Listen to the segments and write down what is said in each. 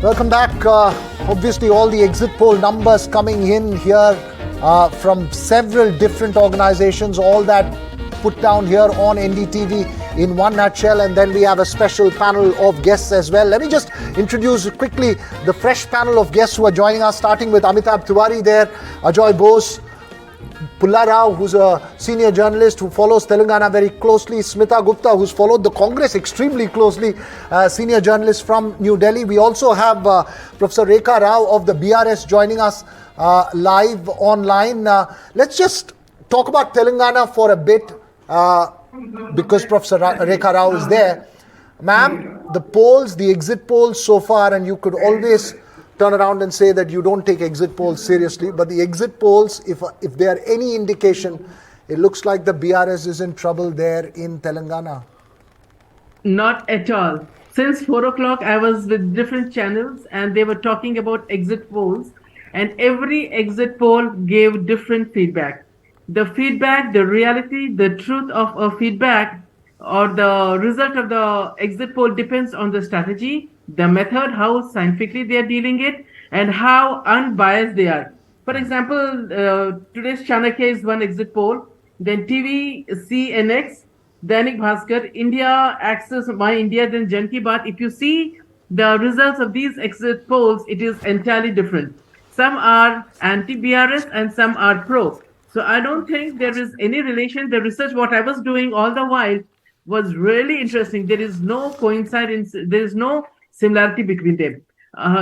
Welcome back. Obviously, all the exit poll numbers coming in here from several different organizations, all that put down here on NDTV in one nutshell, and then we have a special panel of guests as well. Let me just introduce quickly the fresh panel of guests who are joining us, starting with Amitabh Tiwari there, Ajoy Bose, Pulla Rao, who's a senior journalist who follows Telangana very closely, Smita Gupta, who's followed the Congress extremely closely, senior journalist from New Delhi. We also have Professor Rekha Rao of the BRS joining us live online. Let's just talk about Telangana for a bit because Professor Rekha Rao is there. Ma'am, the polls, the exit polls so far, and you could always turn around and say that you don't take exit polls seriously, but the exit polls, if they are any indication, it looks like the BRS is in trouble there in Telangana. Not at all. Since 4 o'clock, I was with different channels and they were talking about exit polls, and every exit poll gave different feedback. The feedback, the reality, the truth of a feedback or the result of the exit poll depends on the strategy, the method, how scientifically they are dealing it, and how unbiased they are. For example, today's Chanakya is one exit poll, then TV, CNX, Dainik Bhaskar, India, Access, My India, then Jan Ki Baat. If you see the results of these exit polls, it is entirely different. Some are anti-BRS and some are pro. So I don't think there is any relation. The research, what I was doing all the while, was really interesting. There is no coincidence, there is no similarity between them.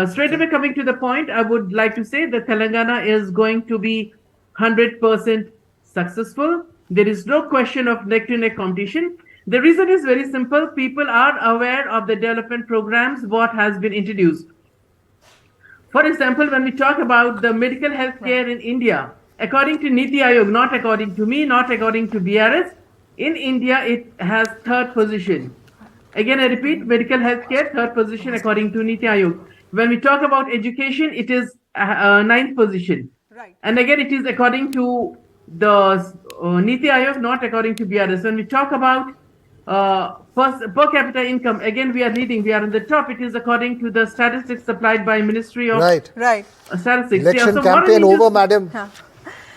Straight away coming to the point, I would like to say that Telangana is going to be 100% successful. There is no question of neck-to-neck competition. The reason is very simple. People are aware of the development programs, what has been introduced. For example, when we talk about the medical health care in India, according to Niti Aayog, not according to me, not according to BRS, in India, it has third position. Again, I repeat, medical health care, third position according to Niti Aayog. When we talk about education, it is ninth position. Right. And again, it is according to the Niti Aayog, not according to BRS. When we talk about per capita income, again, we are leading, we are on the top. It is according to the statistics supplied by Ministry of Statistics. Election campaign over, madam.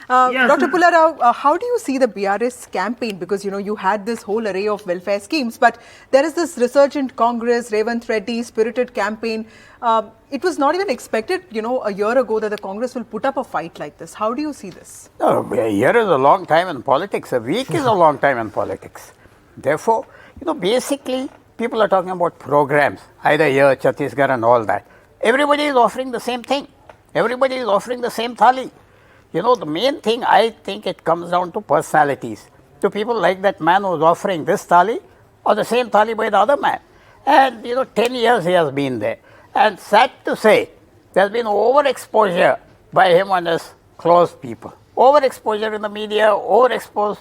Dr. Pulla Rao, how do you see the BRS campaign? Because, you had this whole array of welfare schemes, but there is this resurgent Congress, Revanth Reddy, spirited campaign. It was not even expected, a year ago that the Congress will put up a fight like this. How do you see this? No, a year is a long time in politics. A week is a long time in politics. Therefore, basically, people are talking about programs, either here, Chhattisgarh and all that. Everybody is offering the same thing. Everybody is offering the same thali. The main thing, I think it comes down to personalities. Do people like that man who is offering this thali or the same thali by the other man? And, 10 years he has been there. And sad to say, there has been overexposure by him and his close people. Overexposure in the media, overexposed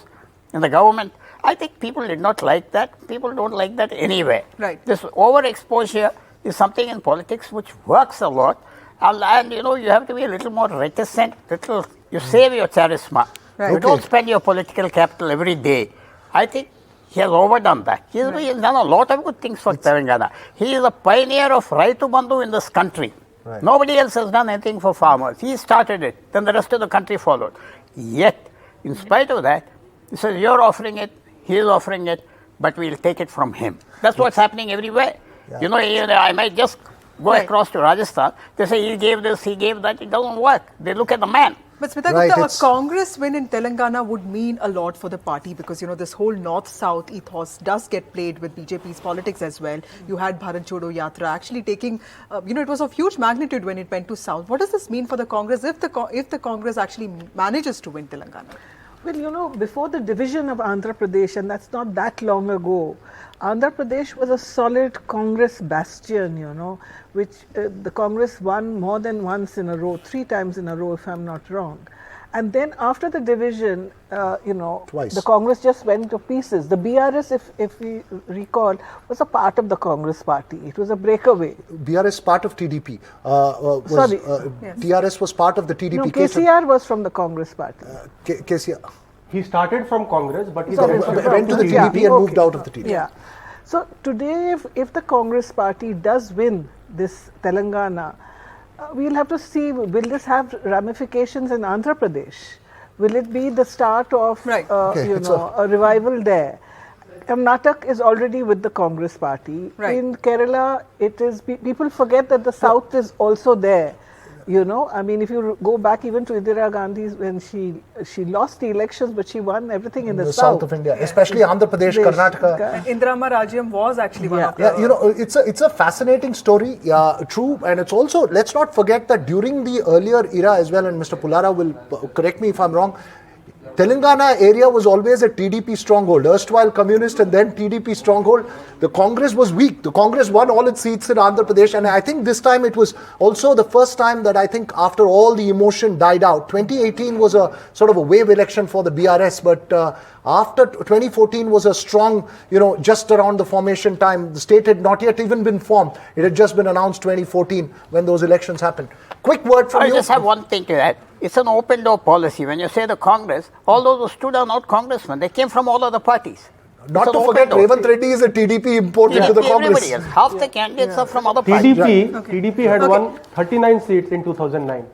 in the government. I think people did not like that. People don't like that anyway. Right. This overexposure is something in politics which works a lot. And you have to be a little more reticent, you save your charisma. Right. You don't spend your political capital every day. I think he has overdone that. He has done a lot of good things for Telangana. He is a pioneer of Raitu Bandhu in this country. Right. Nobody else has done anything for farmers. He started it, then the rest of the country followed. Yet, in spite of that, he says, you're offering it, he is offering it, but we'll take it from him. That's what's happening everywhere. Yeah. I might just go across to Rajasthan. They say he gave this, he gave that. It doesn't work. They look at the man. But Smita Gupta, a Congress win in Telangana would mean a lot for the party because, this whole north-south ethos does get played with BJP's politics as well. You had Bharat Jodo Yatra actually taking, it was of huge magnitude when it went to south. What does this mean for the Congress if the Congress actually manages to win Telangana? Well, before the division of Andhra Pradesh, and that's not that long ago, Andhra Pradesh was a solid Congress bastion, which the Congress won more than once in a row, 3 times in a row, if I'm not wrong. And then after the division, Twice. The Congress just went to pieces. The BRS, if we recall, was a part of the Congress party. It was a breakaway. BRS part of TDP. TRS was part of the TDP. No, KCR was from the Congress party. KCR. He started from Congress, but he went to the TDP and moved out of the TDP. Yeah. So today, if the Congress party does win this Telangana, we'll have to see, will this have ramifications in Andhra Pradesh? Will it be the start of a revival there? Karnataka is already with the Congress party. Right. In Kerala, it is, people forget that the South is also there. I mean, if you go back even to Indira Gandhi, when she lost the elections, but she won everything in the south of India, especially Andhra Pradesh, Karnataka. Indirama Rajyam was actually one of the... Yeah, it's a fascinating story, true, and it's also, let's not forget that during the earlier era as well, and Mr. Pulara will correct me if I'm wrong, Telangana area was always a TDP stronghold, erstwhile communist and then TDP stronghold. The Congress was weak. The Congress won all its seats in Andhra Pradesh, and I think this time it was also the first time that I think after all the emotion died out. 2018 was a sort of a wave election for the BRS, but after 2014 was a strong, just around the formation time. The state had not yet even been formed. It had just been announced 2014 when those elections happened. Quick word from you. I just have one thing to add. It's an open door policy. When you say the Congress, all those who stood are not congressmen. They came from all other parties. Not to forget, Revanth Reddy is a TDP imported to the Congress. Else. Half the candidates are from other parties. TDP had won 39 seats in 2009.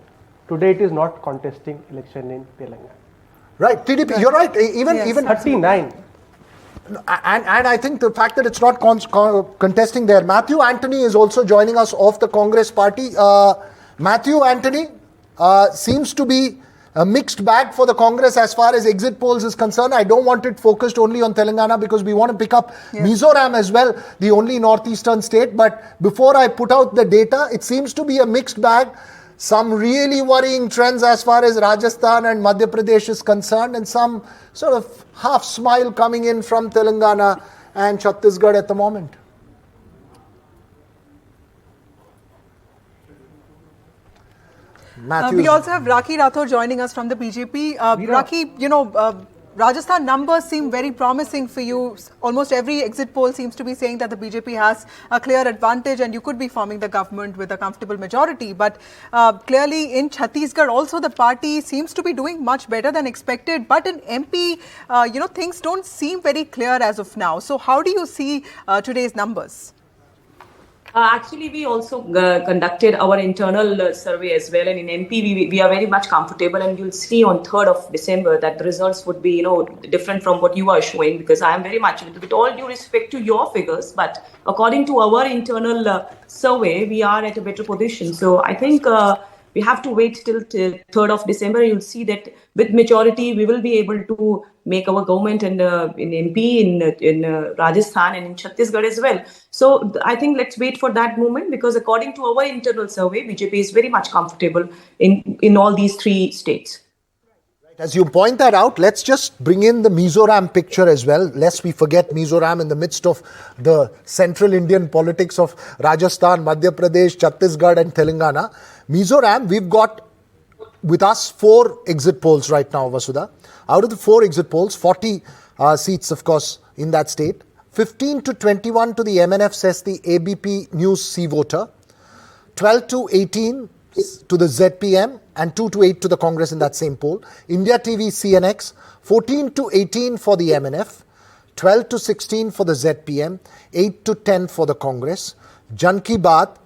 Today it is not contesting election in Telangana. Right, TDP, you're right. Even 39. And I think the fact that it's not contesting there. Matthew Anthony is also joining us off the Congress party. Matthew Anthony seems to be a mixed bag for the Congress as far as exit polls is concerned. I don't want it focused only on Telangana because we want to pick up Mizoram as well, the only northeastern state. But before I put out the data, it seems to be a mixed bag. Some really worrying trends as far as Rajasthan and Madhya Pradesh is concerned, and some sort of half smile coming in from Telangana and Chhattisgarh at the moment. We also have Rakhi Rathore joining us from the BJP. Rakhi, Rajasthan numbers seem very promising for you. Almost every exit poll seems to be saying that the BJP has a clear advantage and you could be forming the government with a comfortable majority. But clearly in Chhattisgarh also the party seems to be doing much better than expected. But in MP, things don't seem very clear as of now. So how do you see today's numbers? Actually, we also conducted our internal survey as well, and in MP we are very much comfortable, and you'll see on 3rd of December that the results would be different from what you are showing, because I am very much, with all due respect to your figures, but according to our internal survey, we are at a better position. So I think we have to wait till 3rd of December. You'll see that with majority, we will be able to make our government in MP, in Rajasthan and in Chhattisgarh as well. So I think let's wait for that moment, because according to our internal survey, BJP is very much comfortable in all these 3 states. As you point that out, let's just bring in the Mizoram picture as well, lest we forget Mizoram in the midst of the central Indian politics of Rajasthan, Madhya Pradesh, Chhattisgarh and Telangana. Mizoram, we've got with us 4 exit polls right now, Vasudha. Out of the 4 exit polls, 40 seats, of course, in that state. 15 to 21 to the MNF, says the ABP News C voter. 12 to 18 to the ZPM and 2 to 8 to the Congress in that same poll. India TV CNX, 14 to 18 for the MNF, 12 to 16 for the ZPM, 8 to 10 for the Congress. Jan Ki Baat,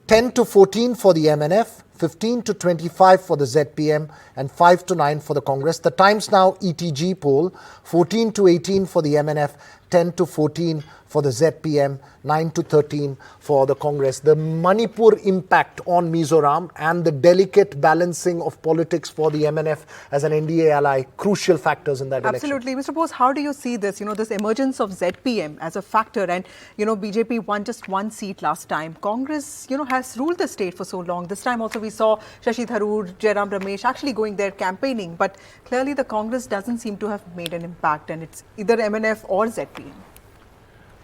10 to 14 for the MNF, 15 to 25 for the ZPM and 5 to 9 for the Congress. The Times Now ETG poll, 14 to 18 for the MNF, 10 to 14 for the ZPM, 9 to 13 for the Congress. The Manipur impact on Mizoram and the delicate balancing of politics for the MNF as an NDA ally, crucial factors in that election. Absolutely. Mr. Bose, how do you see this, this emergence of ZPM as a factor? And, BJP won just 1 seat last time. Congress, has ruled the state for so long. This time also we saw Shashi Tharoor, Jairam Ramesh actually going there campaigning. But clearly the Congress doesn't seem to have made an impact, and it's either MNF or ZPM.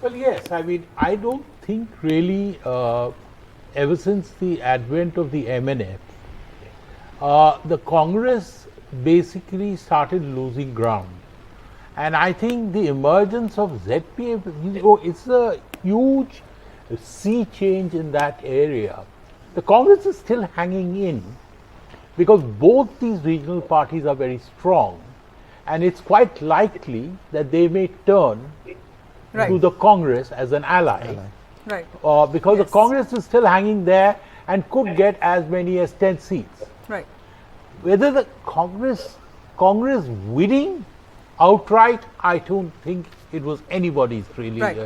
Well, yes. I mean, I don't think really ever since the advent of the MNF, the Congress basically started losing ground. And I think the emergence of ZPM, it's a huge sea change in that area. The Congress is still hanging in because both these regional parties are very strong, and it's quite likely that they may turn to the Congress as an ally. Right. Because the Congress is still hanging there and could get as many as 10 seats. Right. Whether the Congress winning outright, I don't think it was anybody's really. Right.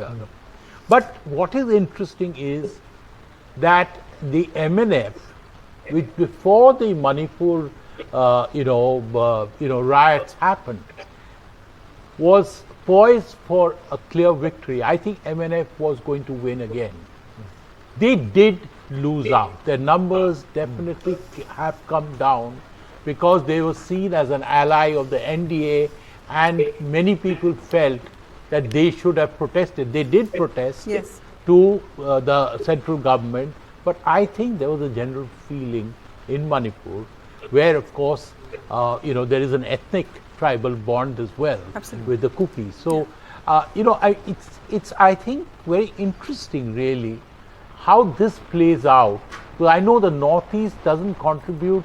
But what is interesting is that the MNF, which before the Manipur, riots happened, was poised for a clear victory. I think MNF was going to win again. They did lose out. Their numbers definitely have come down because they were seen as an ally of the NDA, and many people felt that they should have protested. They did protest to the central government, but I think there was a general feeling in Manipur where, of course, there is an ethnic tribal bond as well with the Kupis. So, it's I think very interesting really how this plays out. Because I know the Northeast doesn't contribute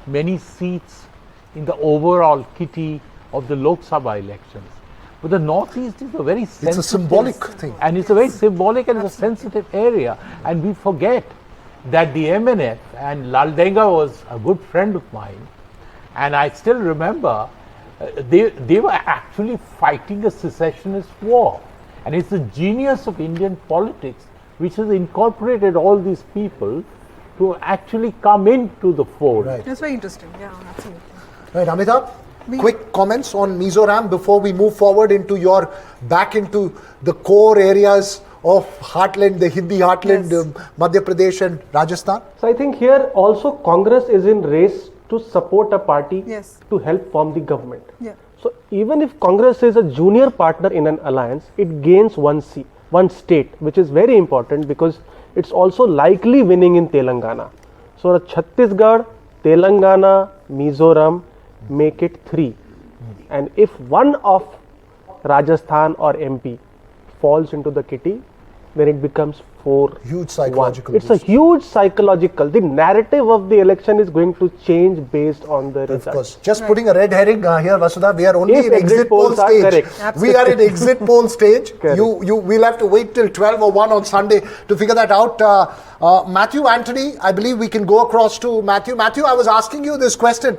many seats in the overall kitty of the Lok Sabha elections. But the Northeast is a very sensitive... It's a symbolic thing. And it's a very symbolic and it's a sensitive area. And we forget that the MNF, and Laldenga was a good friend of mine, and I still remember they were actually fighting a secessionist war. And it's the genius of Indian politics which has incorporated all these people to actually come into the fold. Right. That's very interesting. Yeah, absolutely. Right, Amitabh, quick comments on Mizoram before we move forward back into the core areas of heartland, the Hindi heartland, Madhya Pradesh and Rajasthan? So I think here also Congress is in race to support a party to help form the government. Yeah. So even if Congress is a junior partner in an alliance, it gains one seat, one state, which is very important because it's also likely winning in Telangana. So Chhattisgarh, Telangana, Mizoram make it 3. And if one of Rajasthan or MP falls into the kitty, then it becomes 4. Huge psychological It's a huge psychological. The narrative of the election is going to change based on the results. Of course. Just putting a red herring here, Vasudha. We are only in exit poll stage. We are in exit poll stage. We'll have to wait till 12 or 1 on Sunday to figure that out. Matthew Anthony, I believe we can go across to Matthew. Matthew, I was asking you this question.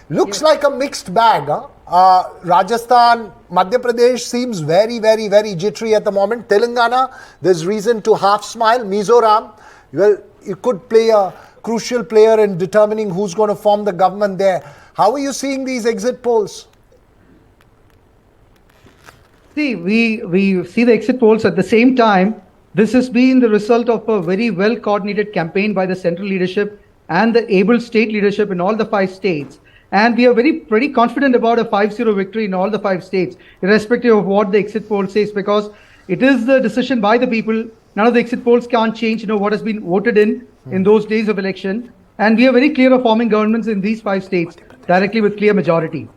Looks like a mixed bag. Rajasthan, Madhya Pradesh seems very, very, very jittery at the moment. Telangana, there's reason to half smile. Mizoram, well, it could play a crucial player in determining who's going to form the government there. How are you seeing these exit polls? See, we see the exit polls at the same time. This has been the result of a very well coordinated campaign by the central leadership and the able state leadership in all the 5 states. And we are pretty confident about a 5-0 victory in all the 5 states, irrespective of what the exit poll says, because it is the decision by the people. None of the exit polls can change, what has been voted in those days of election. And we are very clear of forming governments in these 5 states directly with clear majority.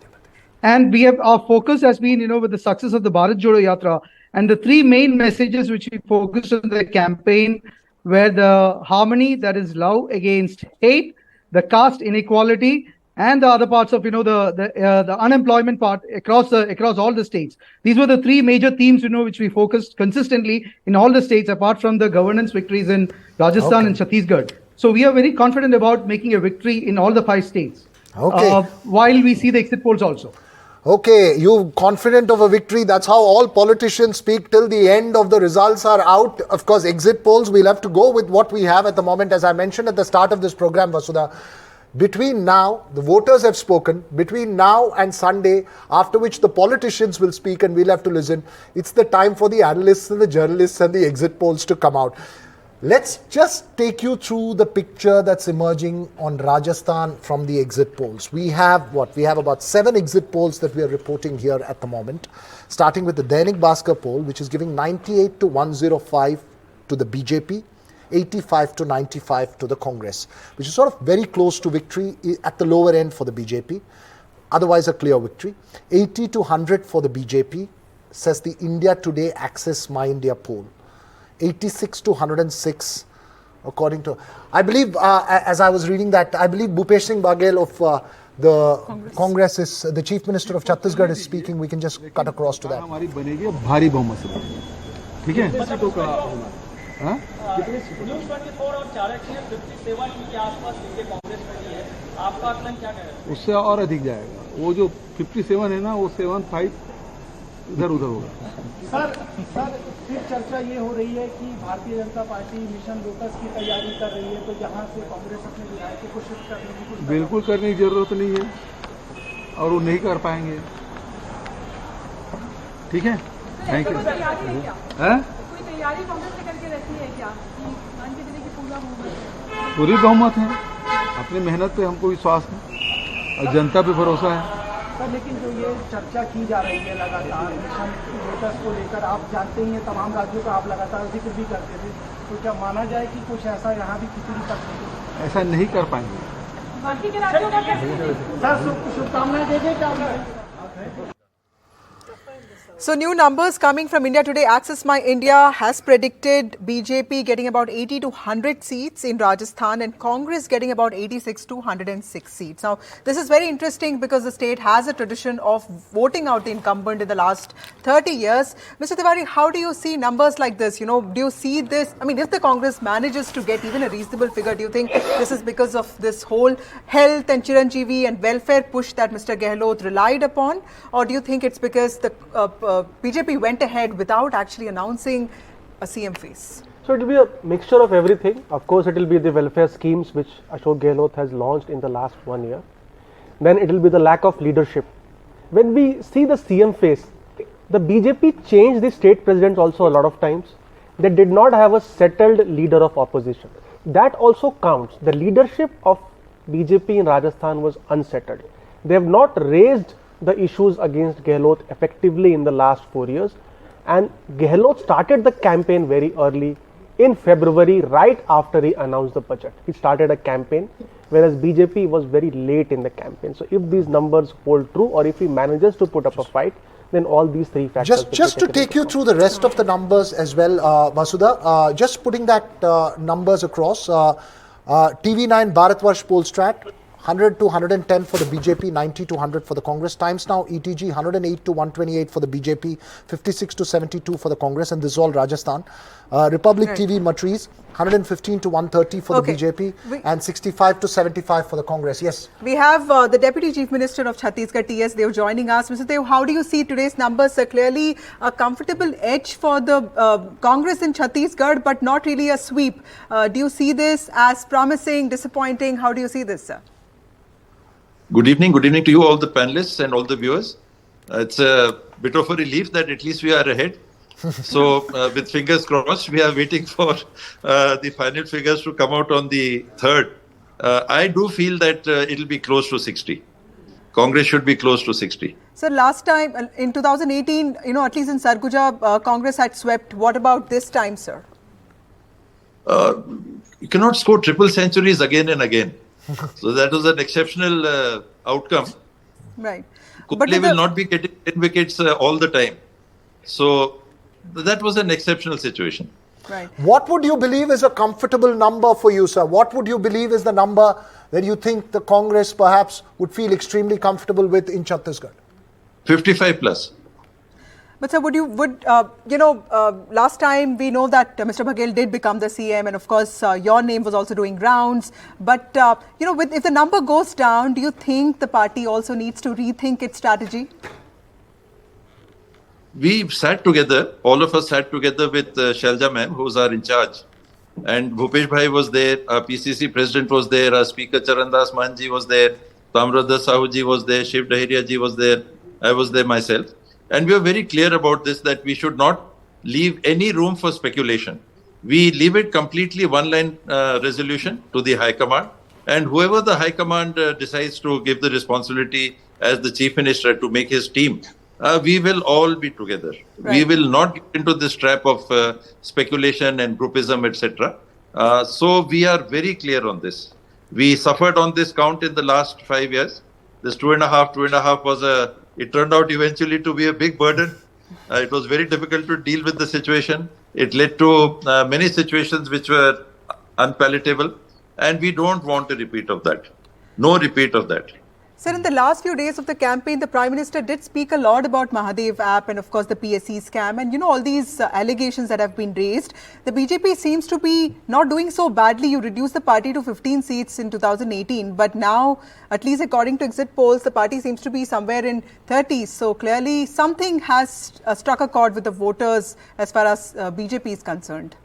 And our focus has been, with the success of the Bharat Jodo Yatra, and the 3 main messages which we focused on the campaign were the harmony, that is love against hate, the caste inequality, and the other parts of the unemployment part across all the states. These were the 3 major themes which we focused consistently in all the states, apart from the governance victories in Rajasthan and Chhattisgarh. So we are very confident about making a victory in all the 5 states. While we see the exit polls also. Okay, you're confident of a victory. That's how all politicians speak till the end of the results are out. Of course, exit polls, we'll have to go with what we have at the moment. As I mentioned at the start of this program, Vasudha, between now, the voters have spoken, between now and Sunday, after which the politicians will speak and we'll have to listen, it's the time for the analysts and the journalists and the exit polls to come out. Let's just take you through the picture that's emerging on Rajasthan from the exit polls. We have about 7 exit polls that we are reporting here at the moment, starting with the Dainik Bhaskar poll, which is giving 98 to 105 to the BJP, 85 to 95 to the Congress, which is sort of very close to victory at the lower end for the BJP, otherwise a clear victory. 80 to 100 for the BJP, says the India Today Access My India poll. 86 to 106, according to, I believe, as I was reading that, I believe Bhupesh Singh Baghel of the Congress is, the Chief Minister of Chhattisgarh is speaking. We can just cut across to that. हाँ? News 24 और चाणक्य ने 57 के आसपास सीटें कांग्रेस में दी है, आपका आकलन क्या कह रहा है? उससे और अधिक जाएगा, वो जो 57 है ना, वो 75 इधर उधर होगा। सर फिर चर्चा ये हो रही है कि Bharatiya Janata party mission lotus की तैयारी कर रही है, तो यहाँ से कांग्रेस अपने विधायकों को शिफ्ट करने की कुछ बिल्कुल करने की जरूरत नहीं है और वो नहीं कर पाएंगे। ठीक है, थैंक यू। कोई तैयारी कांग्रेस से करके रहती है क्या? मान के चलिए कि पूरी बहुमत है, अपनी मेहनत पे हमको विश्वास है और जनता पे भरोसा है। सर लेकिन जो ये चर्चा की जा रही है लगातार मिशन लोटस को लेकर, आप जानते ही हैं तमाम राज्यों का आप लगातार जिक्र भी करते थे, तो क्या माना जाए कि कुछ ऐसा यहाँ भी खिचड़ी कर सकते? ऐसा नहीं कर पाएंगे। बाकी के राज्यों का कैसे? सर शुभकामनाएं देंगे क्या? So new numbers coming from India today. Access My India has predicted BJP getting about 80 to 100 seats in Rajasthan and Congress getting about 86 to 106 seats. Now, this is very interesting because the state has a tradition of voting out the incumbent in the last 30 years. Mr. Tiwari, how do you see numbers like this? You know, do you see this? I mean, if the Congress manages to get even a reasonable figure, do you think this is because of this whole health and Chiranjeevi and welfare push that Mr. Gehlot relied upon? Or do you think it's because the BJP went ahead without actually announcing a CM face? So it will be a mixture of everything. Of course, it will be the welfare schemes which Ashok Gehlot has launched in the last 1 year. Then it will be the lack of leadership. When we see the CM face, the BJP changed the state presidents also a lot of times. They did not have a settled leader of opposition. That also counts. The leadership of BJP in Rajasthan was unsettled. They have not raised the issues against Gehlot effectively in the last 4 years, and Gehlot started the campaign very early in February, right after he announced the budget. He started a campaign, whereas BJP was very late in the campaign. So if these numbers hold true, or if he manages to put up a fight, then all these three factors. Just to take you through the rest of the numbers as well, Masuda, just putting that numbers across. TV9 Bharatvarsh poll strat, 100 to 110 for the BJP, 90 to 100 for the Congress. Times Now ETG, 108 to 128 for the BJP, 56 to 72 for the Congress, and this is all Rajasthan. Republic TV Matriz, 115 to 130 for the BJP, and 65 to 75 for the Congress. Yes. We have the Deputy Chief Minister of Chhattisgarh, T.S. Dev, joining us. Mr. Dev, how do you see today's numbers? Clearly a comfortable edge for the Congress in Chhattisgarh, but not really a sweep. Do you see this as promising, disappointing? How do you see this, sir? Good evening to you, all the panelists and all the viewers. It's a bit of a relief that at least we are ahead. So with fingers crossed, we are waiting for the final figures to come out on the 3rd. I do feel that it'll be close to 60. Congress should be close to 60. So last time in 2018, you know, at least in Sarguja, Congress had swept. What about this time, sir? You cannot score triple centuries again and again. So that was an exceptional outcome. Right. Kule will not be getting 10 wickets all the time. So that was an exceptional situation. Right. What would you believe is a comfortable number for you, sir? What would you believe is the number that you think the Congress perhaps would feel extremely comfortable with in Chhattisgarh? 55 plus. But sir, last time we know that Mr. Baghel did become the CM, and of course your name was also doing rounds. But if the number goes down, do you think the party also needs to rethink its strategy? We sat together, all of us sat together with Shalja ma'am, who's our in charge. And Bhupesh Bhai was there, our PCC president was there, our speaker Charandas Manji was there, Tamrada Sahuji was there, Shiv Dahiria ji was there, I was there myself. And we were very clear about this, that we should not leave any room for speculation. We leave it completely one-line resolution to the High Command. And whoever the High Command decides to give the responsibility as the Chief Minister to make his team, we will all be together. Right. We will not get into this trap of speculation and groupism, etc. So we are very clear on this. We suffered on this count in the last 5 years. This 2.5 was it turned out eventually to be a big burden. It was very difficult to deal with the situation. It led to many situations which were unpalatable, and we don't want a repeat of that. No repeat of that. Sir, in the last few days of the campaign, the Prime Minister did speak a lot about Mahadev app and of course the PSC scam and all these allegations that have been raised. The BJP seems to be not doing so badly. You reduced the party to 15 seats in 2018, but now, at least according to exit polls, the party seems to be somewhere in 30s. So clearly something has struck a chord with the voters as far as BJP is concerned.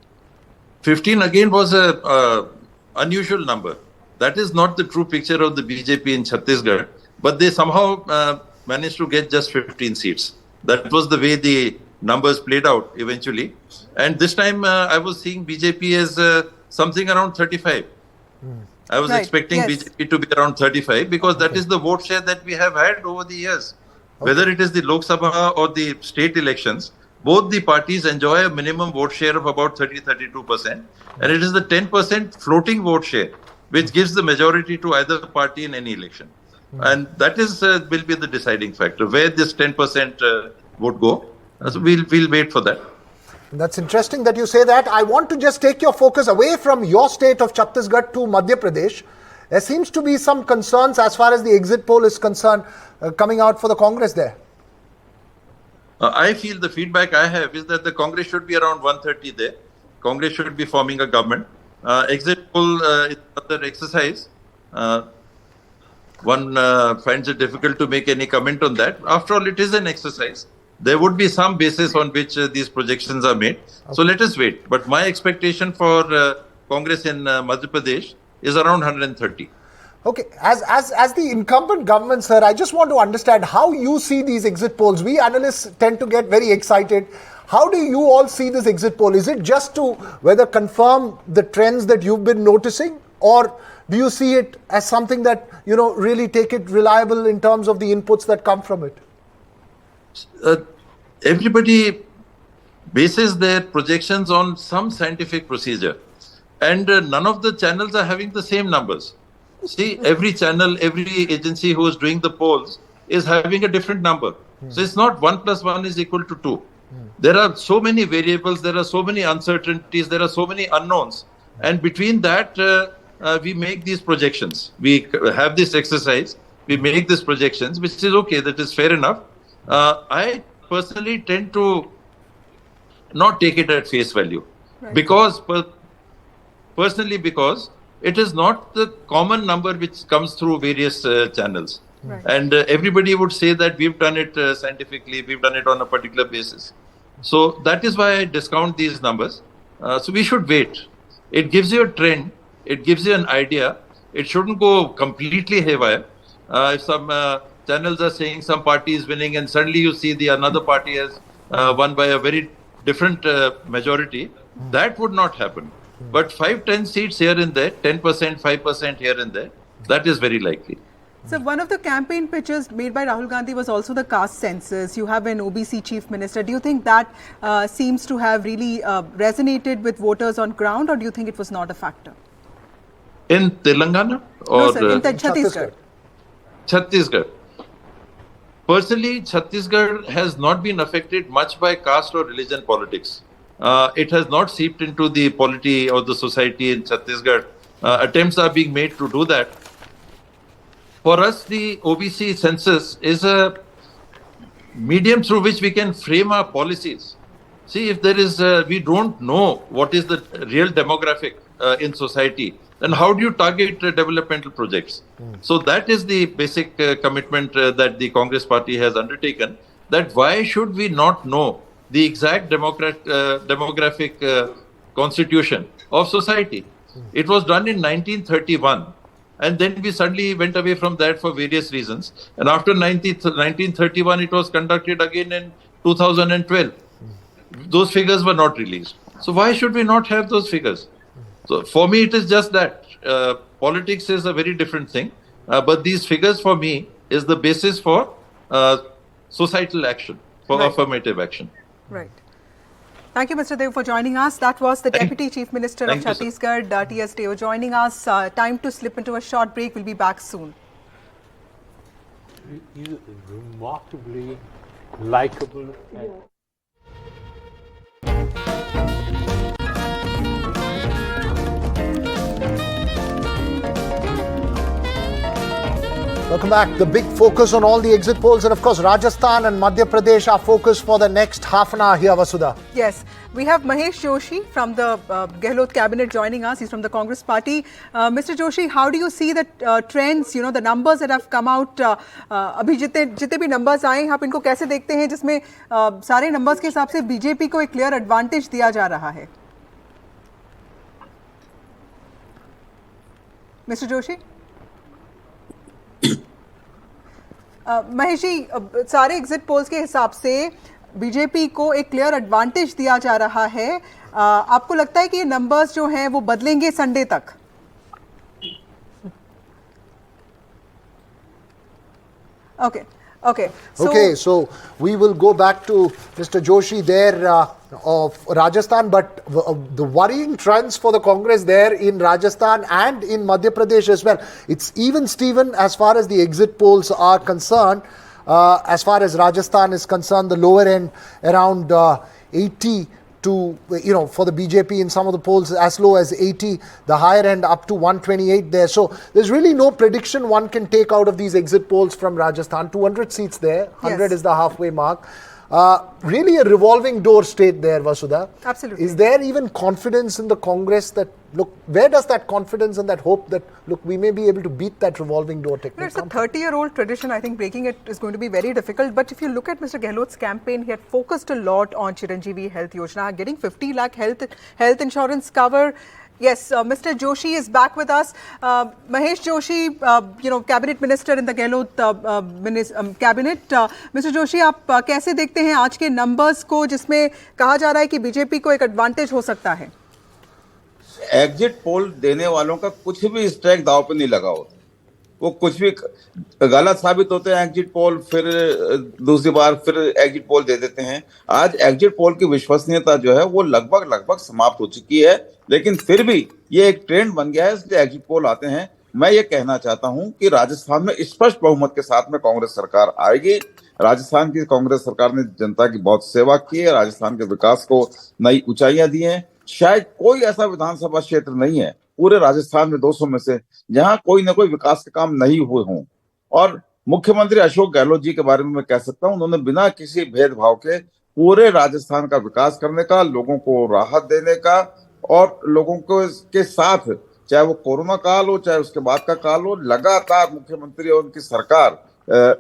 15 again was a unusual number. That is not the true picture of the BJP in Chhattisgarh, but they somehow managed to get just 15 seats. That was the way the numbers played out eventually. And this time I was seeing BJP as something around 35. I was expecting BJP to be around 35 because that is the vote share that we have had over the years. Whether it is the Lok Sabha or the state elections, both the parties enjoy a minimum vote share of about 30-32%. And it is the 10% floating vote share which gives the majority to either party in any election. And that is will be the deciding factor, where this 10% would go. So we'll wait for that. That's interesting that you say that. I want to just take your focus away from your state of Chhattisgarh to Madhya Pradesh. There seems to be some concerns as far as the exit poll is concerned coming out for the Congress there. I feel the feedback I have is that the Congress should be around 130 there. Congress should be forming a government. Exit poll is another exercise. One finds it difficult to make any comment on that. After all, it is an exercise. There would be some basis on which these projections are made. So let us wait. But my expectation for Congress in Madhya Pradesh is around 130. Okay, as the incumbent government, sir, I just want to understand how you see these exit polls. We analysts tend to get very excited. How do you all see this exit poll? Is it just to whether confirm the trends that you've been noticing, or do you see it as something that, really take it reliable in terms of the inputs that come from it? Everybody bases their projections on some scientific procedure, and none of the channels are having the same numbers. See, every channel, every agency who is doing the polls is having a different number. So it's not 1 + 1 is equal to 2. There are so many variables, there are so many uncertainties, there are so many unknowns. And between that, we make these projections. We have this exercise, we make these projections, which is okay, that is fair enough. I personally tend to not take it at face value. Because it is not the common number which comes through various channels. And everybody would say that we've done it scientifically, we've done it on a particular basis. So that is why I discount these numbers. So we should wait. It gives you a trend, it gives you an idea. It shouldn't go completely haywire. If some channels are saying some party is winning and suddenly you see the another party has won by a very different majority, that would not happen. But 5-10 seats here and there, 10%, 5% here and there, that is very likely. So one of the campaign pitches made by Rahul Gandhi was also the caste census. You have an OBC chief minister. Do you think that seems to have really resonated with voters on ground, or do you think it was not a factor? In Telangana? Or, no, sir, in Chhattisgarh. Chhattisgarh. Personally, Chhattisgarh has not been affected much by caste or religion politics. It has not seeped into the polity or the society in Chhattisgarh. Attempts are being made to do that. For us, the OBC census is a medium through which we can frame our policies. See, if there is, we don't know what is the real demographic in society, then how do you target developmental projects? So that is the basic commitment that the Congress party has undertaken, that why should we not know the exact demographic constitution of society? It was done in 1931. And then we suddenly went away from that for various reasons. And after 1931, it was conducted again in 2012. Those figures were not released. So why should we not have those figures? So for me, it is just that. Politics is a very different thing. But these figures for me is the basis for societal action, for affirmative action. Right. Thank you, Mr. Deo, for joining us. That was the Deputy Chief Minister of Chhattisgarh, T.S. Deo, joining us. Time to slip into a short break. We'll be back soon. He's remarkably likable. Welcome back. The big focus on all the exit polls, and of course Rajasthan and Madhya Pradesh are focused for the next half an hour here, Vasudha. Yes, we have Mahesh Joshi from the Gehlot cabinet joining us. He's from the Congress party. Mr. Joshi, how do you see the trends, the numbers that have come out? अभी जितने भी numbers आए हैं, आप इनको कैसे देखते हैं, जिसमें सारे numbers के हिसाब से बीजेपी को एक clear advantage दिया जा रहा है? Mr. Joshi? महेश जी, सारे एग्जिट पोल्स के हिसाब से बीजेपी को एक क्लियर एडवांटेज दिया जा रहा है. आपको लगता है कि ये नंबर्स जो हैं वो बदलेंगे संडे तक? Okay, so we will go back to Mr. Joshi there of Rajasthan, but the worrying trends for the Congress there in Rajasthan and in Madhya Pradesh as well. It's even Steven as far as the exit polls are concerned. As far as Rajasthan is concerned, the lower end around 80 to, for the BJP in some of the polls as low as 80, the higher end up to 128 there. So there's really no prediction one can take out of these exit polls from Rajasthan. 200 seats there, 100 is the halfway mark. Really a revolving door state there, Vasudha. Absolutely. Is there even confidence in the Congress that, look, where does that confidence and that hope that, look, we may be able to beat that revolving door technique? It's a 30-year-old tradition. I think breaking it is going to be very difficult. But if you look at Mr. Gehlot's campaign, he had focused a lot on Chiranjeevi Health Yojana, getting 50 lakh health insurance cover. Yes, Mr. Joshi is back with us. Mahesh Joshi, cabinet minister in the Gehlot cabinet. Mr. Joshi, आप कैसे देखते हैं आज के numbers को, जिसमें कहा जा रहा है कि बीजेपी को एक advantage हो सकता है? एग्जिट पोल देने वालों का कुछ भी स्ट्राइक दाव पे नहीं लगा होता. वो कुछ भी गलत साबित होते हैं एग्जिट पोल, फिर दूसरी बार फिर एग्जिट पोल दे देते हैं. आज एग्जिट पोल की विश्वसनीयता जो है वो लगभग समाप्त हो चुकी है, लेकिन फिर भी ये एक ट्रेंड बन गया है, इसलिए एग्जिट पोल आते हैं. मैं ये कहना चाहता हूं कि राजस्थान में स्पष्ट बहुमत के साथ में कांग्रेस सरकार आएगी. राजस्थान की कांग्रेस सरकार ने जनता की बहुत सेवा की है, राजस्थान के विकास को नई ऊंचाइयां दी हैं. शायद कोई ऐसा विधानसभा क्षेत्र नहीं है पूरे राजस्थान में 200 में से जहां कोई ना कोई विकास के काम नहीं हुए हों. और मुख्यमंत्री अशोक गहलोत जी के बारे में मैं कह सकता हूं, उन्होंने बिना किसी भेदभाव के पूरे राजस्थान का विकास करने का, लोगों को राहत देने का और लोगों को के साथ, चाहे वो कोरोना काल हो चाहे उसके बाद का काल हो, लगातार मुख्यमंत्री और उनकी सरकार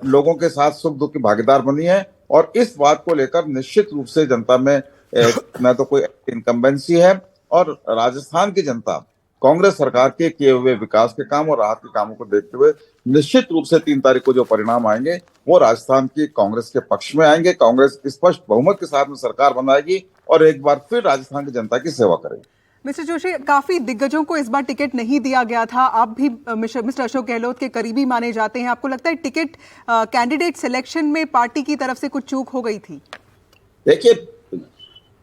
लोगों के साथ सुख दुख की भागीदार बनी है. और इस बात को लेकर निश्चित रूप से जनता में न तो कोई इनकम्बेंसी है, और राजस्थान की जनता कांग्रेस सरकार के किए हुए विकास के काम और राहत के कामों को देखते हुए निश्चित रूप से 3 तारीख को जो परिणाम आएंगे वो राजस्थान की कांग्रेस के पक्ष में आएंगे. कांग्रेस स्पष्ट बहुमत के साथ में सरकार बनाएगी और एक बार फिर राजस्थान की जनता की सेवा करेगी. मिस्टर जोशी, काफी दिग्गजों को इस बार टिकट नहीं दिया गया था. आप भी मिस्टर अशोक गहलोत के करीबी माने जाते हैं. आपको लगता है टिकट कैंडिडेट सिलेक्शन में पार्टी की तरफ से कुछ चूक हो गई थी? देखिए,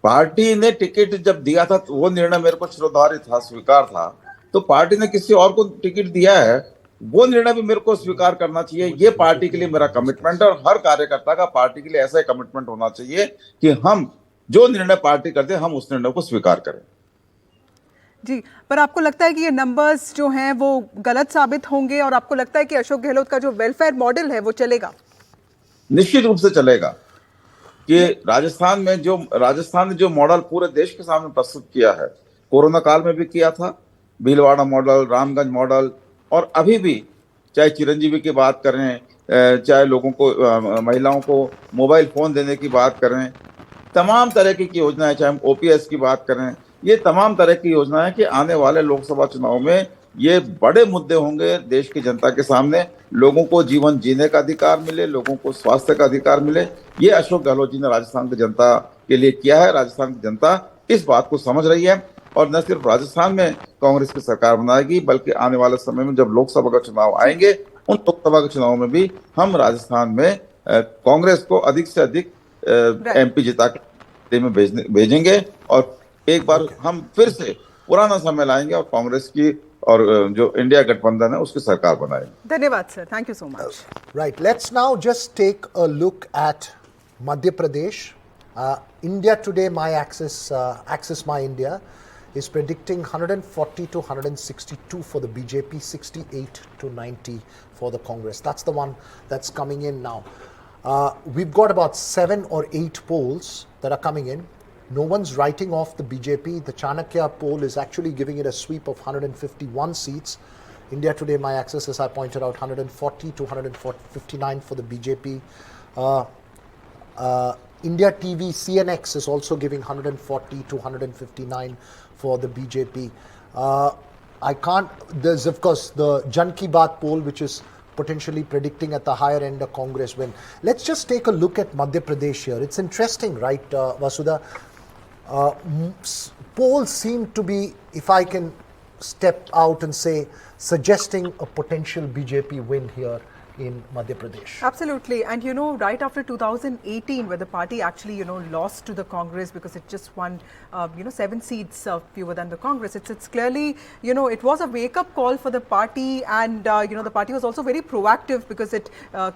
पार्टी ने टिकट जब दिया था तो वो निर्णय मेरे को श्रोधार्य था, स्वीकार था. तो पार्टी ने किसी और को टिकट दिया है, वो निर्णय भी मेरे को स्वीकार करना चाहिए. ये पार्टी के लिए मेरा कमिटमेंट है और हर कार्यकर्ता का पार्टी के लिए ऐसा ही कमिटमेंट होना चाहिए कि हम जो निर्णय पार्टी करते हैं हम उस निर्णय को स्वीकार करें. जी, पर आपको लगता है कि ये नंबर्स जो हैं वो गलत साबित होंगे और आपको लगता है कि अशोक गहलोत का जो वेलफेयर मॉडल है वो चलेगा? निश्चित रूप से चलेगा. कि राजस्थान ने जो मॉडल पूरे देश के सामने प्रस्तुत किया है, कोरोना काल में भी किया था, भीलवाड़ा मॉडल, रामगंज मॉडल, और अभी भी चाहे चिरंजीवी की बात करें, चाहे लोगों को महिलाओं को मोबाइल फोन देने की बात करें, तमाम तरह की योजनाएं, चाहे हम ओपीएस की बात करें, ये तमाम तरह की योजनाएं कि आने वाले लोकसभा चुनाव में ये बड़े मुद्दे होंगे देश की जनता के सामने. लोगों को जीवन जीने का अधिकार मिले, लोगों को स्वास्थ्य का अधिकार मिले, ये अशोक गहलोत जी ने राजस्थान की जनता के लिए किया है. राजस्थान की जनता इस बात को समझ रही है और न सिर्फ राजस्थान में कांग्रेस की सरकार बनाएगी, बल्कि आने वाले समय में जब लोकसभा का चुनाव आएंगे, उन लोकसभा के चुनाव में भी हम राजस्थान में कांग्रेस को अधिक से अधिक एमपी जिता के भेजेंगे और एक बार हम फिर से पुराना समय लाएंगे और कांग्रेस की और जो इंडिया गठबंधन है उसकी सरकार बनाएंगे. धन्यवाद sir, thank you so much. Right, let's now just take a look at Madhya Pradesh. India Today, My Access, Access My India. is predicting 140 to 162 for the BJP, 68 to 90 for the Congress. That's the one that's coming in now. We've got about 7 or 8 polls that are coming in. No one's writing off the BJP. The Chanakya poll is actually giving it a sweep of 151 seats. India Today, My Access, as I pointed out, 140 to 159 for the BJP. India TV, CNX is also giving 140 to 159 for the BJP. There's of course the Jan Ki Baat poll, which is potentially predicting at the higher end a Congress win. Let's just take a look at Madhya Pradesh here. It's interesting, right, Vasudha? Polls seem to be, if I can step out and say, suggesting a potential BJP win here in Madhya Pradesh. Absolutely. And you know, right after 2018, where the party actually, you know, lost to the Congress because it just won, 7 seats fewer than the Congress. It's clearly, you know, it was a wake-up call for the party, and, the party was also very proactive because it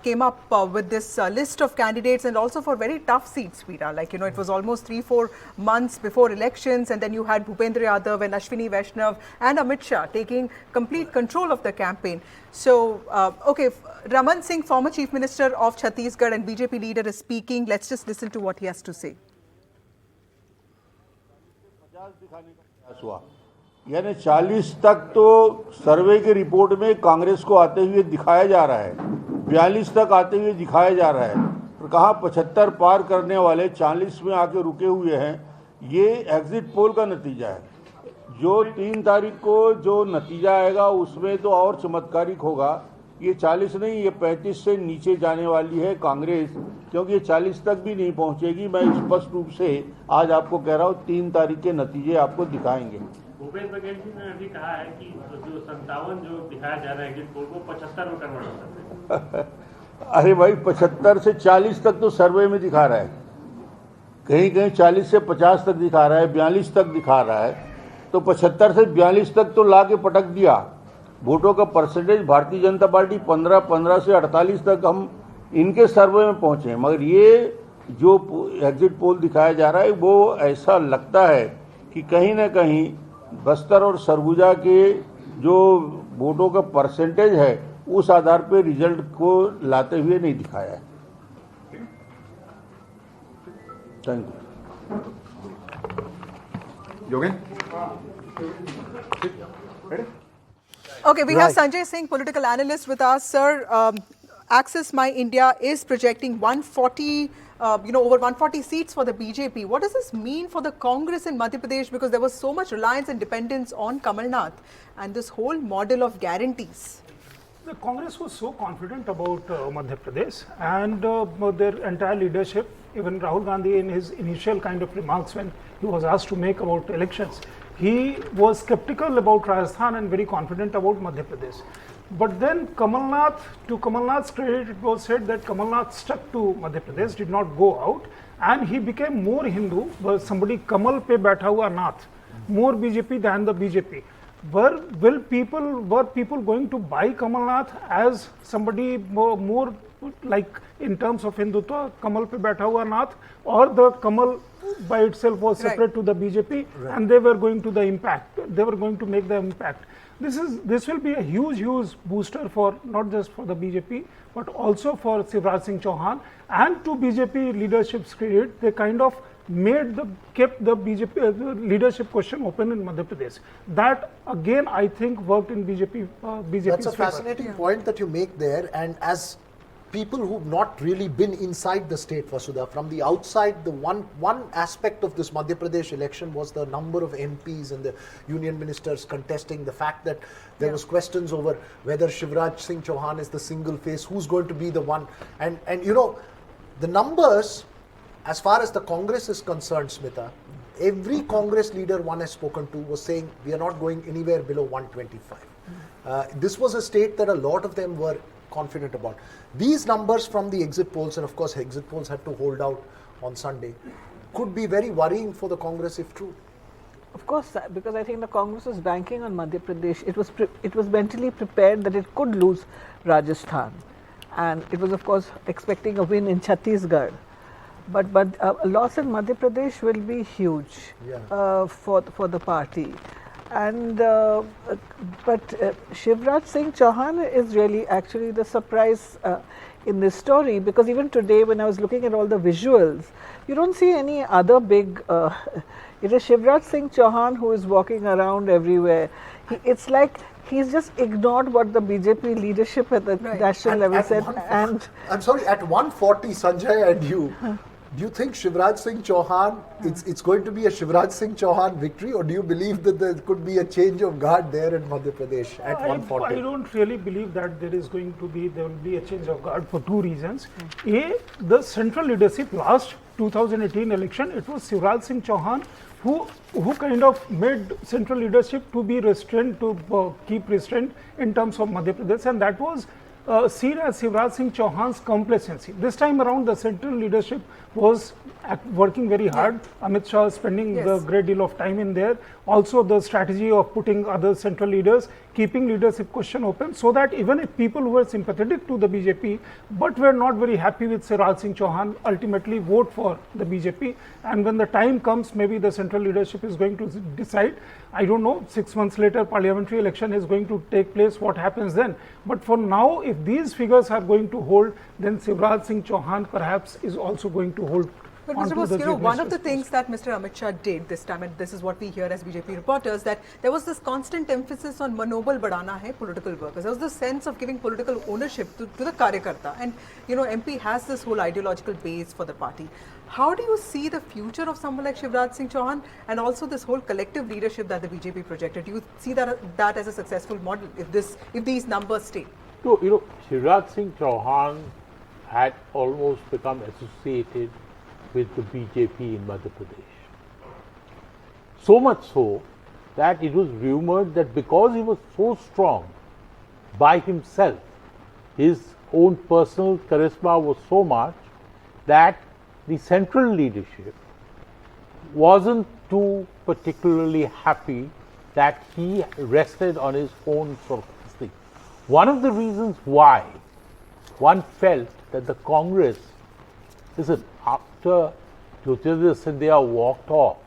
came up with this list of candidates, and also for very tough seats, Veera. Like, you know, it was almost 3-4 months before elections, and then you had Bhupendra Yadav and Ashwini Vaishnav and Amit Shah taking complete control of the campaign. So, okay, Raman Singh, former Chief Minister of Chhattisgarh and BJP leader, is speaking. Let's just listen to what he has to say. यानी 40 तक तो सर्वे की report में कांग्रेस को आते हुए दिखाया जा रहा है, 42 तक आते हुए दिखाया जा रहा है, और कहा 75 पार करने वाले 40 में आके रुके हुए हैं। ये एग्जिट पोल का नतीजा है। जो 3 तारीख को जो नतीजा आएगा उसमें तो और चमत्कारिक होगा। ये 40 नहीं, ये 35 से नीचे जाने वाली है कांग्रेस, क्योंकि ये 40 तक भी नहीं पहुंचेगी। मैं स्पष्ट रूप से आज आपको कह रहा हूँ, 3 तारीख के नतीजे आपको दिखाएंगे। भूपेश बघेल जी ने अभी कहा है कि जो 57 जो दिखाया जा रहा है एग्जिट पोल को 75 में कन्वर्ट हो सकते हैं। अरे भाई, 75 से 40 तक तो सर्वे में दिखा रहा है, कहीं कहीं 40 से 50 तक दिखा रहा है, 42 तक दिखा रहा है, तो 75 से 42 तक तो ला के पटक दिया। वोटों का परसेंटेज भारतीय जनता पार्टी 15 से 48 तक हम इनके सर्वे में पहुंचे, मगर ये जो एग्जिट पोल दिखाया जा रहा है वो ऐसा लगता है कि कहीं ना कहीं बस्तर और सरगुजा के जो वोटों का परसेंटेज है उस आधार पर रिजल्ट को लाते हुए नहीं दिखाया है। Thank you. Okay, we have Sanjay Singh, political analyst, with us. Sir, Access My India is projecting 140, over 140 seats for the BJP. What does this mean for the Congress in Madhya Pradesh? Because there was so much reliance and dependence on Kamal Nath and this whole model of guarantees. The Congress was so confident about Madhya Pradesh and their entire leadership. Even Rahul Gandhi, in his initial kind of remarks when he was asked to make about elections, he was skeptical about Rajasthan and very confident about Madhya Pradesh. But then to Kamal Nath's credit, it was said that Kamal Nath stuck to Madhya Pradesh, did not go out, and he became more Hindu. Somebody Kamal pe baitha hua Nath, more BJP than the BJP. Were people going to buy Kamal Nath as somebody more like in terms of Hindutva, Kamal pe baitha hua Nath, or the Kamal by itself was separate to the BJP, and they were going to the impact. They were going to make the impact. This will be a huge booster for not just for the BJP but also for Shivraj Singh Chouhan, and to BJP leadership's credit, they kind of kept the BJP leadership question open in Madhya Pradesh. That again, I think, worked in BJP's That's a favor. fascinating point that you make there, and as people who've not really been inside the state, Vasudha, from the outside, the one aspect of this Madhya Pradesh election was the number of MPs and the union ministers contesting, the fact that there was questions over whether Shivraj Singh Chouhan is the single face, who's going to be the one, and the numbers, as far as the Congress is concerned, Smita, every Congress leader one has spoken to was saying we are not going anywhere below 125. This was a state that a lot of them were confident about. These numbers from the exit polls, and of course exit polls had to hold out on Sunday, could be very worrying for the Congress if true. Of course, because I think the Congress was banking on Madhya Pradesh. It was mentally prepared that it could lose Rajasthan, and it was of course expecting a win in Chhattisgarh. But a loss in Madhya Pradesh will be huge for the party. And but Shivraj Singh Chouhan is really actually the surprise in this story, because even today when I was looking at all the visuals, you don't see any other big. It is Shivraj Singh Chouhan who is walking around everywhere. It's like he's just ignored what the BJP leadership at the national level said. And I'm sorry, at 140, Sanjay and you. Do you think Shivraj Singh Chouhan, it's going to be a Shivraj Singh Chouhan victory, or do you believe that there could be a change of guard there in Madhya Pradesh at 140? I don't really believe that there will be a change of guard for two reasons. A, the central leadership last 2018 election, it was Shivraj Singh Chouhan who kind of made central leadership to be restrained, to keep restraint in terms of Madhya Pradesh, and that was seen as Shivraj Singh Chouhan's complacency. This time around, the central leadership was working very hard. Amit Shah spending a great deal of time in there. Also, the strategy of putting other central leaders, keeping leadership question open, so that even if people who were sympathetic to the BJP but were not very happy with Shivraj Singh Chouhan, ultimately vote for the BJP. And when the time comes, maybe the central leadership is going to decide. I don't know, 6 months later, parliamentary election is going to take place. What happens then? But for now, if these figures are going to hold, then Shivraj Singh Chouhan perhaps is also going to hold. But Mr. Bose, one of the things that Mr. Amit Shah did this time, and this is what we hear as BJP reporters, that there was this constant emphasis on manobal badana hai political workers. There was the sense of giving political ownership to the Karyakarta. And, MP has this whole ideological base for the party. How do you see the future of someone like Shivraj Singh Chouhan and also this whole collective leadership that the BJP projected? Do you see that as a successful model if these numbers stay? No, Shivraj Singh Chouhan had almost become associated with the BJP in Madhya Pradesh. So much so that it was rumored that because he was so strong by himself, his own personal charisma was so much that the central leadership wasn't too particularly happy that he rested on his own sort of thing. One of the reasons why one felt that the Congress, listen, after Jyotirindra Scindia walked off,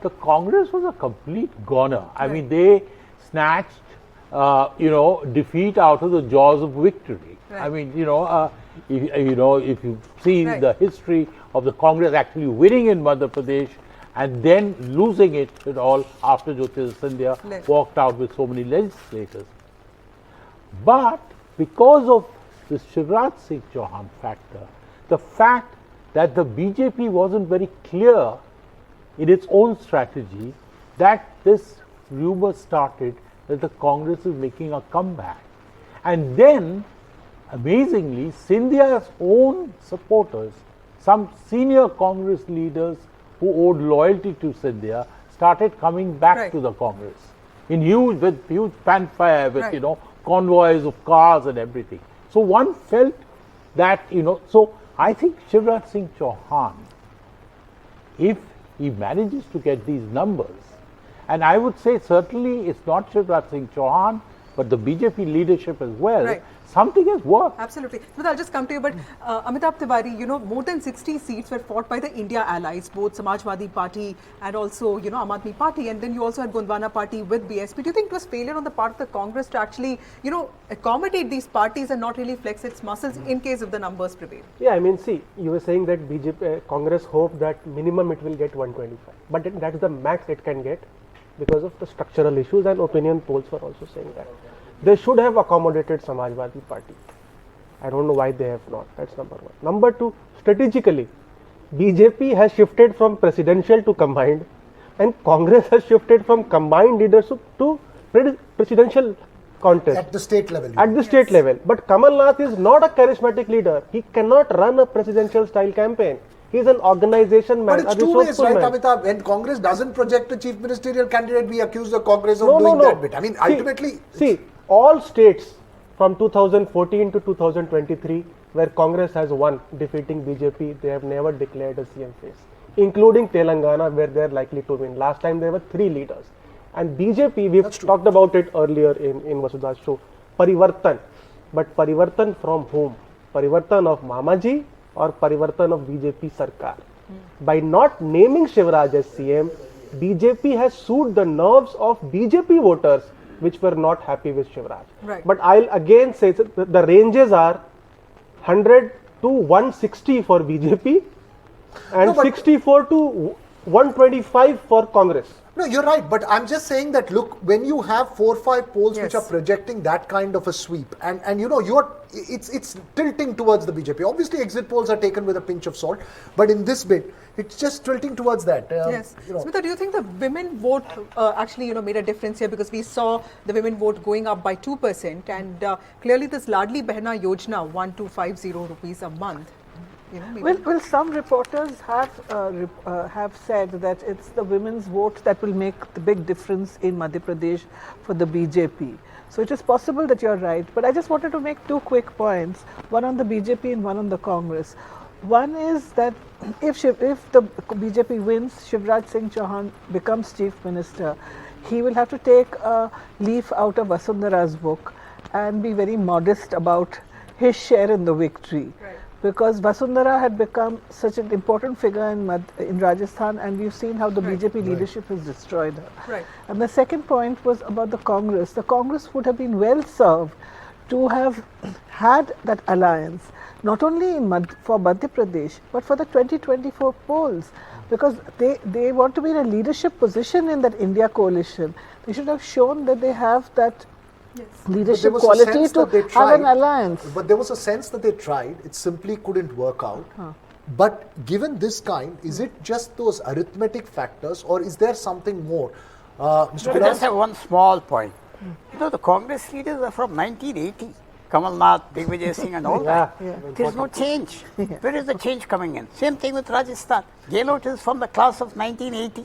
the Congress was a complete goner. I mean, they snatched, defeat out of the jaws of victory. I mean, if you've seen the history of the Congress actually winning in Madhya Pradesh and then losing it at all after Jyotirindra Scindia walked out with so many legislators. But because of this Shivraj Singh Chouhan factor, the fact that the BJP wasn't very clear in its own strategy, that this rumor started that the Congress is making a comeback. And then, amazingly, Scindia's own supporters, some senior Congress leaders who owed loyalty to Scindia, started coming back to the Congress with huge fanfare, with convoys of cars and everything. So one felt that, so I think Shivraj Singh Chouhan, if he manages to get these numbers, and I would say certainly it's not Shivraj Singh Chouhan, but the BJP leadership as well, something has worked. Absolutely. But I'll just come to you. But Amitabh Tiwari, more than 60 seats were fought by the India allies, both Samajwadi Party and also, Aam Aadmi Party. And then you also had Gondwana Party with BSP. Do you think it was failure on the part of the Congress to actually, accommodate these parties and not really flex its muscles in case if the numbers prevail? Yeah, I mean, see, you were saying that BJP, Congress hope that minimum it will get 125. But that's the max it can get because of the structural issues, and opinion polls were also saying that. They should have accommodated Samajwadi Party. I don't know why they have not. That's number one. Number two, strategically, BJP has shifted from presidential to combined, and Congress has shifted from combined leadership to presidential contest. At the state level. At the state level. But Kamal Nath is not a charismatic leader. He cannot run a presidential style campaign. He is an organization man. But it's two ways, right, Amitabh? When Congress doesn't project a chief ministerial candidate, we accuse the Congress of doing that bit. I mean, ultimately... See, all states from 2014 to 2023 where Congress has won, defeating BJP, they have never declared a CM face, including Telangana, where they are likely to win. Last time there were 3 leaders. And BJP, we've talked about it earlier in Vasudha's show, Parivartan. But Parivartan from whom? Parivartan of Mamaji or Parivartan of BJP Sarkar. By not naming Shivraj as CM, BJP has soothed the nerves of BJP voters which were not happy with Shivraj. Right. But I'll again say that the ranges are 100 to 160 for BJP and 64 to 125 for Congress. No, you're right, but I'm just saying that, look, when you have 4 or 5 polls Yes. which are projecting that kind of a sweep, and you know, it's tilting towards the BJP. Obviously, exit polls are taken with a pinch of salt, but in this bit, it's just tilting towards that. Yes. Smita, do you think the women vote actually, made a difference here? Because we saw the women vote going up by 2%, and clearly this Ladli Behna Yojana, 1250 rupees a month. Well, some reporters have said that it's the women's vote that will make the big difference in Madhya Pradesh for the BJP. So it is possible that you're right. But I just wanted to make 2 quick points, one on the BJP and one on the Congress. One is that if the BJP wins, Shivraj Singh Chouhan becomes Chief Minister, he will have to take a leaf out of Vasundhara's book and be very modest about his share in the victory. Right. Because Vasundhara had become such an important figure in Rajasthan, and we've seen how the BJP leadership has destroyed her. Right. And the second point was about the Congress. The Congress would have been well served to have had that alliance, not only for Madhya Pradesh, but for the 2024 polls, because they want to be in a leadership position in that India coalition. They should have shown that they have that leadership quality to have an alliance. But there was a sense that they tried, it simply couldn't work out. But given this kind, is it just those arithmetic factors, or is there something more? Mr. I just have one small point. You know, the Congress leaders are from 1980. Kamal Nath, Digvijay Singh and all that. There is no change. Where is the change coming in? Same thing with Rajasthan. Gehlot is from the class of 1980.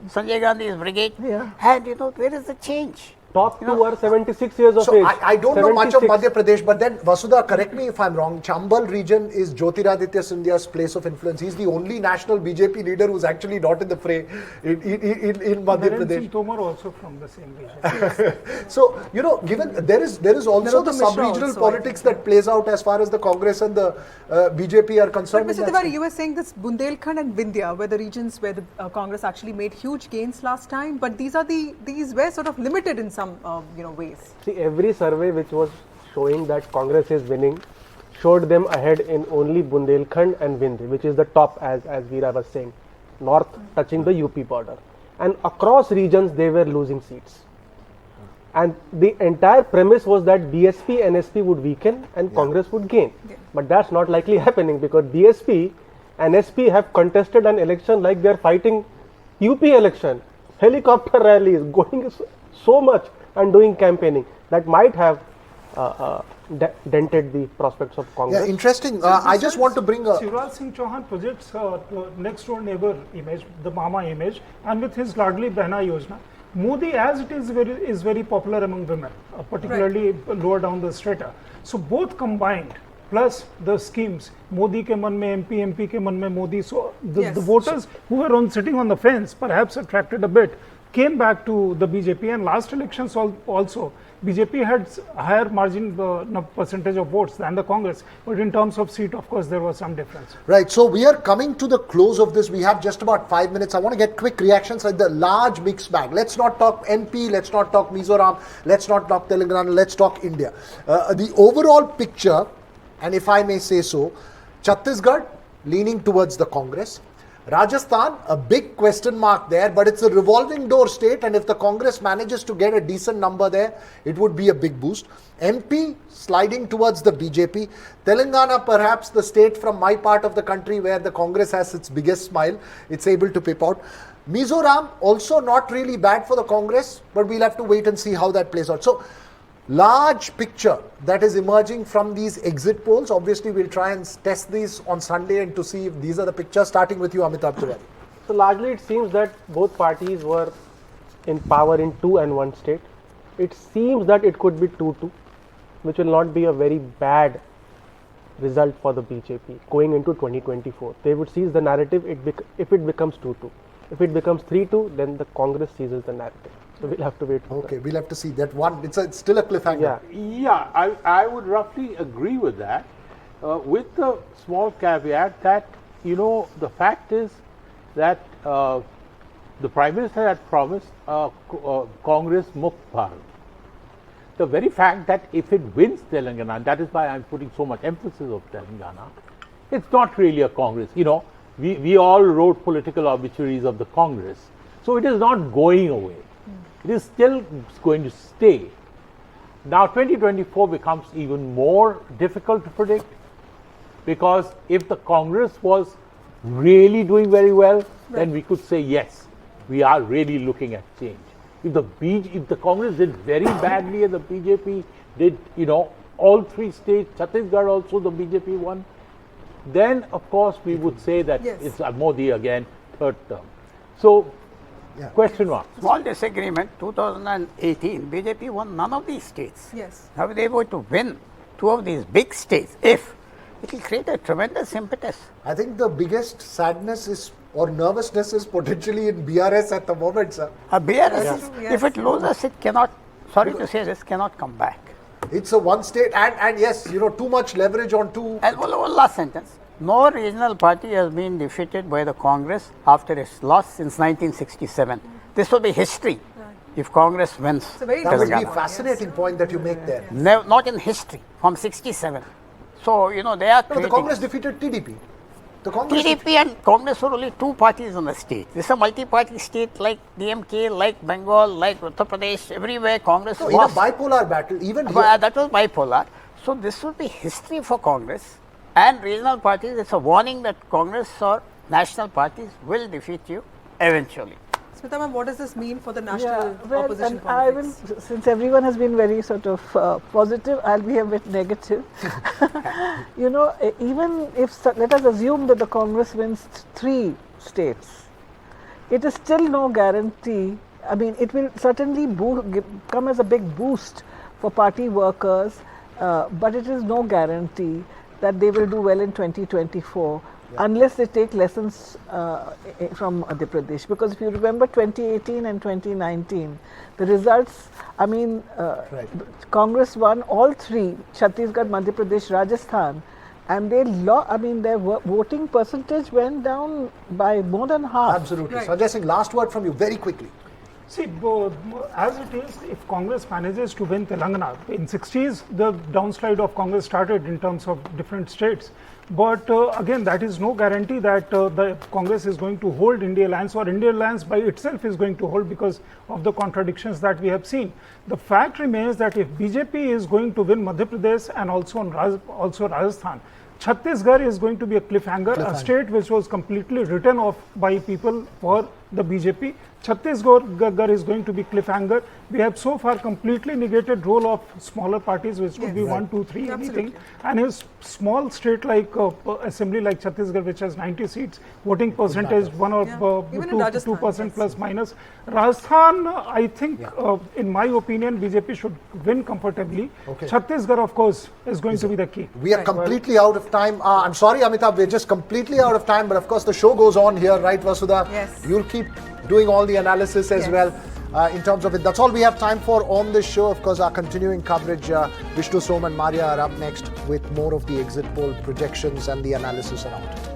Sanjay Gandhi's brigade. And you know, where is the change? Top 2 are 76 years of age. I don't know much of Madhya Pradesh, but then Vasudha, correct me if I'm wrong, Chambal region is Jyotiraditya Scindia's place of influence. He's the only national BJP leader who's actually not in the fray in Madhya Pradesh. Singh Tomar also from the same region. So, you know, given there is also the sub-regional politics that plays out as far as the Congress and the BJP are concerned. But Mr. Tiwari, you were saying this Bundelkhand and Vindhya were the regions where the Congress actually made huge gains last time, but these were sort of limited in some ways. See, every survey which was showing that Congress is winning showed them ahead in only Bundelkhand and Vindhya, which is the top, as Veera was saying, north touching the UP border. And across regions they were losing seats. And the entire premise was that BSP, NSP would weaken and Congress would gain. But that's not likely happening, because BSP and NSP have contested an election like they're fighting UP election. Helicopter rallies, going so much and doing campaigning that might have dented the prospects of Congress. Yeah, interesting. I just want to bring Shivraj Singh Chouhan projects next door neighbor image, the Mama image, and with his Ladli Behna Yojana, Modi as it is very popular among women, particularly lower down the strata. So both combined, plus the schemes, Modi ke man mein MP ke man mein Modi. So the voters who were sitting on the fence, perhaps attracted a bit, came back to the BJP, and last elections also BJP had higher margin percentage of votes than the Congress, but in terms of seat, of course, there was some difference. Right, so we are coming to the close of this. We have just about 5 minutes. I want to get quick reactions at the large mixed bag. Let's not talk NP, let's not talk Mizoram, let's not talk Telangana, let's talk India. The overall picture, and if I may say so, Chhattisgarh leaning towards the Congress. Rajasthan, a big question mark there, but it's a revolving door state, and if the Congress manages to get a decent number there, it would be a big boost. MP sliding towards the BJP. Telangana, perhaps the state from my part of the country where the Congress has its biggest smile, it's able to pip out. Mizoram, also not really bad for the Congress, but we'll have to wait and see how that plays out. So, large picture that is emerging from these exit polls. Obviously, we'll try and test these on Sunday and to see if these are the pictures. Starting with you, Amitabh Tiwari. So largely it seems that both parties were in power in 2 and 1 state. It seems that it could be 2-2, which will not be a very bad result for the BJP going into 2024. They would seize the narrative if it becomes 2-2. If it becomes 3-2, then the Congress seizes the narrative. So we'll have to wait for that. We'll have to see that one. It's still a cliffhanger. Yeah, I would roughly agree with that. with the small caveat that, you know, the fact is that the Prime Minister had promised Congress Mukt Bharat. The very fact that if it wins Telangana, and that is why I'm putting so much emphasis on Telangana, it's not really a Congress. You know, we all wrote political obituaries of the Congress. So it is not going away. It is still going to stay. Now 2024 becomes even more difficult to predict, because if the Congress was really doing very well, then we could say yes, we are really looking at change. If the Congress did very badly and the BJP did, you know, all three states, Chhattisgarh also the BJP won, then of course we would say that it's Modi again, third term. So, question mark. Small disagreement, 2018, BJP won none of these states. Yes. How are they going to win two of these big states? If it will create a tremendous impetus. I think the biggest sadness is, or nervousness is potentially in BRS at the moment, sir. BRS, if it loses, it cannot, sorry to say this, cannot come back. It's a one state, and yes, you know, too much leverage on two. And one last sentence. No regional party has been defeated by the Congress after its loss since 1967. This will be history if Congress wins. That would be a fascinating point that you make there. No, not in history, from 67. So, you know, they are the Congress defeated TDP. TDP and Congress were only two parties on the state. This is a multi-party state like DMK, like Bengal, like Uttar Pradesh, everywhere Congress was. In a bipolar battle, even here. That was bipolar. So this will be history for Congress and regional parties. It's a warning that Congress or national parties will defeat you eventually. Smita ma'am, what does this mean for the national opposition and I will, since everyone has been very sort of positive, I'll be a bit negative. You know, even if, let us assume that the Congress wins 3 states, it is still no guarantee. I mean, it will certainly come as a big boost for party workers, but it is no guarantee that they will do well in 2024. Unless they take lessons from Madhya Pradesh. Because if you remember 2018 and 2019, the results, I mean, Congress won all 3, Chhattisgarh, Madhya Pradesh, Rajasthan, and they their voting percentage went down by more than half. Absolutely. Sanjay Singh, last word from you very quickly. See, as it is, if Congress manages to win Telangana, in 60s, the downslide of Congress started in terms of different states. But again, that is no guarantee that the Congress is going to hold India Alliance, or India Alliance by itself is going to hold, because of the contradictions that we have seen. The fact remains that if BJP is going to win Madhya Pradesh and also Rajasthan, Chhattisgarh is going to be a cliffhanger, a state which was completely written off by people for the BJP. Chhattisgarh is going to be cliffhanger. We have so far completely negated role of smaller parties, which would be 1, 2, 3, anything. And a small state like assembly like Chhattisgarh, which has 90 seats, voting percentage 1 or 2% plus minus. Rajasthan, I think, in my opinion, BJP should win comfortably. Chhattisgarh, of course, is going to be the key. We are completely out of time. I'm sorry, Amitabh, we're just completely out of time. But of course, the show goes on here, right, Vasudha? Yes. You'll keep doing all the analysis as well in terms of it. That's all we have time for on this show. Of course, our continuing coverage, Vishnu, Som and Maria are up next with more of the exit poll projections and the analysis around it.